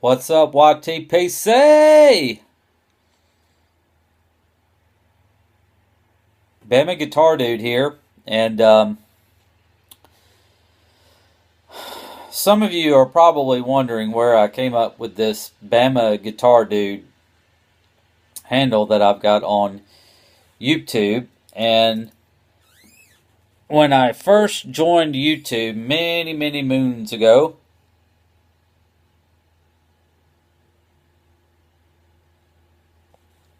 What's up, YTPC? Bama Guitar Dude here, and some of you are probably wondering where I came up with this Bama Guitar Dude handle that I've got on YouTube. And when I first joined YouTube many moons ago,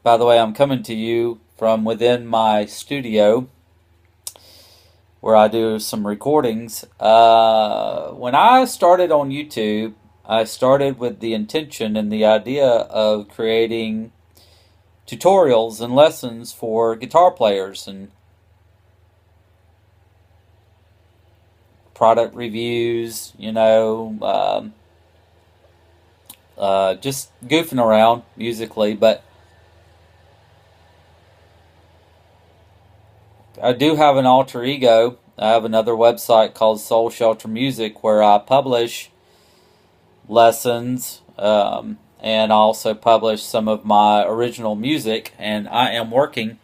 by the way, I'm coming to you from within my studio where I do some recordings. When I started on YouTube, I started with the intention and the idea of creating tutorials and lessons for guitar players and product reviews, just goofing around musically. But I do have an alter ego. I have another website called Soul Shelter Music where I publish lessons and I also publish some of my original music. And I am working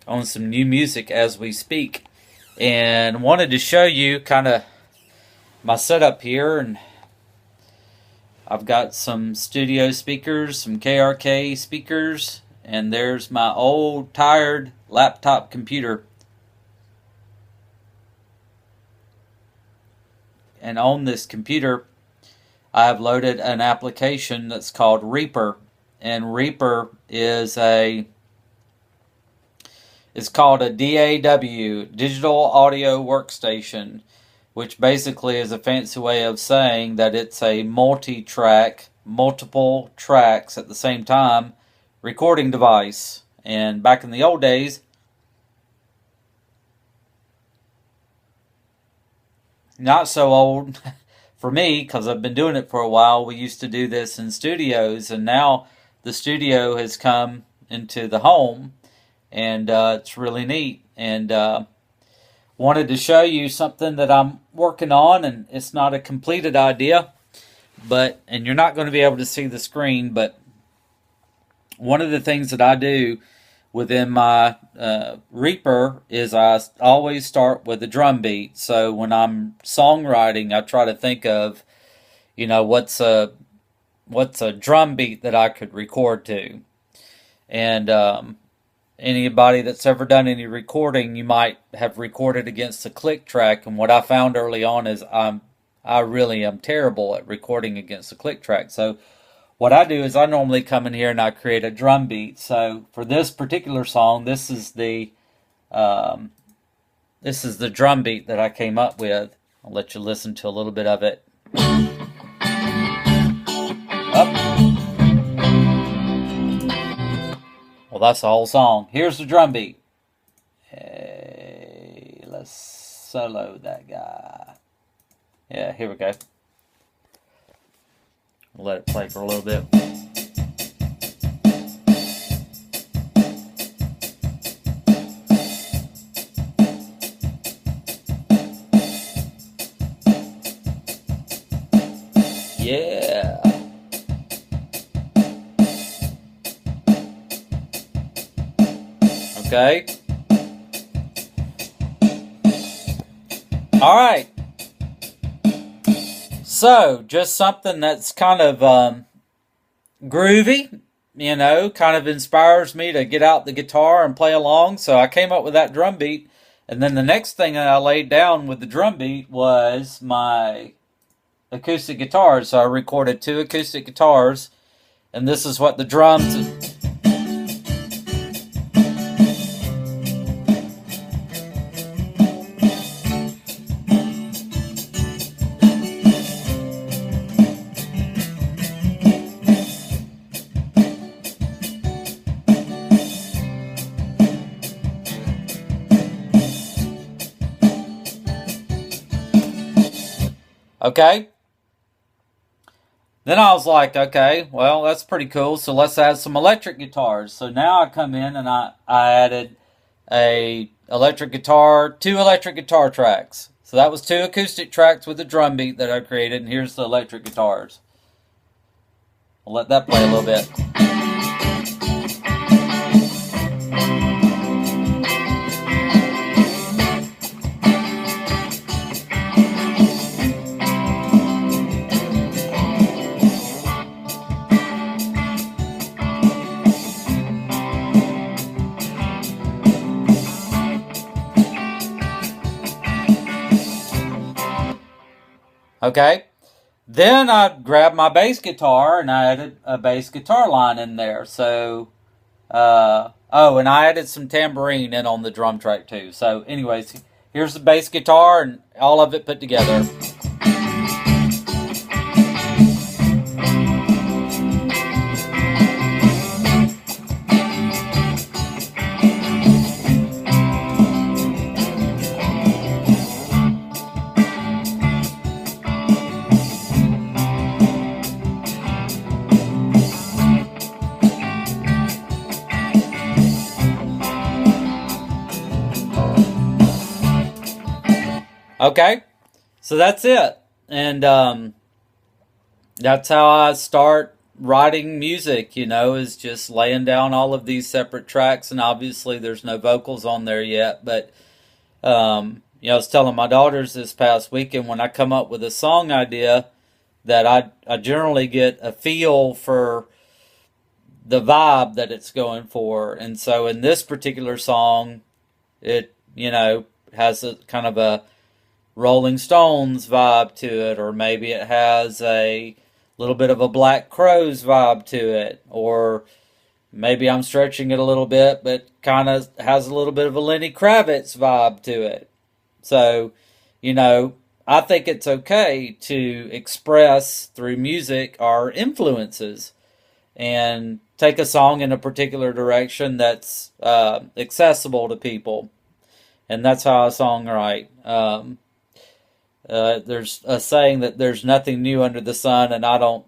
on some new music as we speak. And wanted to show you kind of my setup here. And I've got some studio speakers, some KRK speakers. And there's my old, tired laptop computer. And on this computer, I have loaded an application that's called Reaper. And Reaper is it's called a DAW, Digital Audio Workstation, which basically is a fancy way of saying that it's a multi-track, multiple tracks at the same time recording device. And back in the old days, not so old for me because I've been doing it for a while, we used to do this in studios, and now the studio has come into the home, and it's really neat. And wanted to show you something that I'm working on, and it's not a completed idea, and you're not going to be able to see the screen, but one of the things that I do within my Reaper is I always start with a drum beat. So when I'm songwriting, I try to think of, what's a drum beat that I could record to. And anybody that's ever done any recording, you might have recorded against a click track. And what I found early on is I really am terrible at recording against a click track. So what I do is I normally come in here and I create a drum beat. So for this particular song, this is the drum beat that I came up with. I'll let you listen to a little bit of it. Up. Well, that's the whole song. Here's the drum beat. Hey, let's solo that guy. Yeah, here we go. We'll let it play for a little bit. Yeah. Okay. All right. So, just something that's kind of groovy, kind of inspires me to get out the guitar and play along. So I came up with that drum beat. And then the next thing that I laid down with the drum beat was my acoustic guitars. So I recorded 2 acoustic guitars. And this is what the drums... Okay. Then I was like, okay, well, that's pretty cool. So let's add some electric guitars. So now I come in and I added a electric guitar, 2 electric guitar tracks. So that was 2 acoustic tracks with the drum beat that I created, and here's the electric guitars. I'll let that play a little bit. Okay. Then I grabbed my bass guitar and I added a bass guitar line in there. So, oh, and I added some tambourine in on the drum track too. So, anyways, here's the bass guitar and all of it put together. Okay, so that's it. And that's how I start writing music, is just laying down all of these separate tracks. And obviously, there's no vocals on there yet. But, I was telling my daughters this past weekend when I come up with a song idea that I generally get a feel for the vibe that it's going for. And so in this particular song, it, has a kind of a Rolling Stones vibe to it, or maybe it has a little bit of a Black Crowes vibe to it, or maybe I'm stretching it a little bit, but kind of has a little bit of a Lenny Kravitz vibe to it. So, I think it's okay to express through music our influences and take a song in a particular direction that's accessible to people. And that's how I songwrite. There's a saying that there's nothing new under the sun, and I don't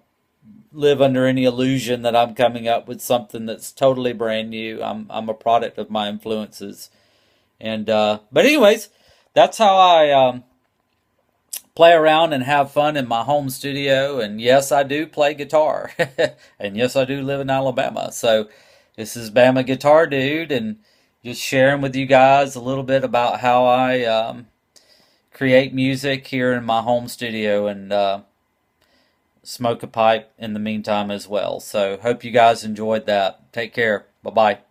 live under any illusion that I'm coming up with something that's totally brand new. I'm a product of my influences, and but anyways, that's how I play around and have fun in my home studio. And yes, I do play guitar, and yes, I do live in Alabama. So this is Bama Guitar Dude, and just sharing with you guys a little bit about how I create music here in my home studio, and smoke a pipe in the meantime as well. So hope you guys enjoyed that. Take care. Bye-bye.